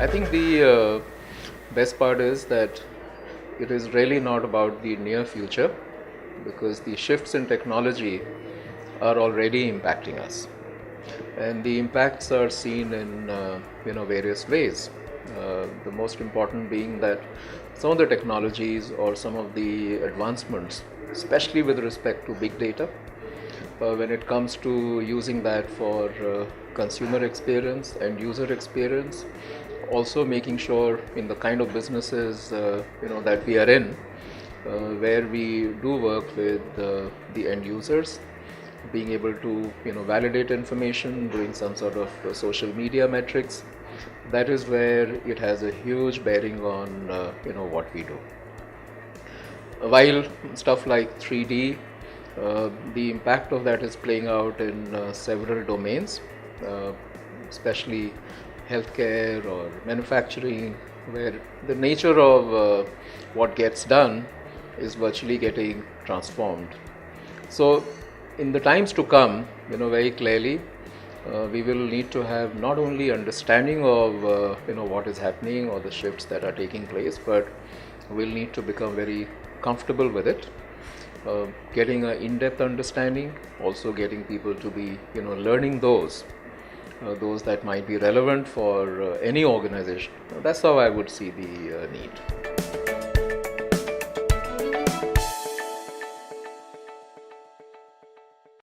I think the best part is that it is really not about the near future because the shifts in technology are already impacting us, and the impacts are seen in various ways. The most important being that some of the technologies or some of the advancements, especially with respect to big data, when it comes to using that for consumer experience and user experience, also making sure in the kind of businesses that we are in, where we do work with the end users, being able to validate information, doing some sort of social media metrics. That is where it has a huge bearing on what we do. While stuff like 3D, the impact of that is playing out in several domains, uh, especially healthcare or manufacturing, where the nature of what gets done is virtually getting transformed. So, in the times to come, very clearly, we will need to have not only understanding of what is happening or the shifts that are taking place, but we'll need to become very comfortable with it, getting an in-depth understanding, also getting people to be learning those that might be relevant for any organization. That's how I would see the need.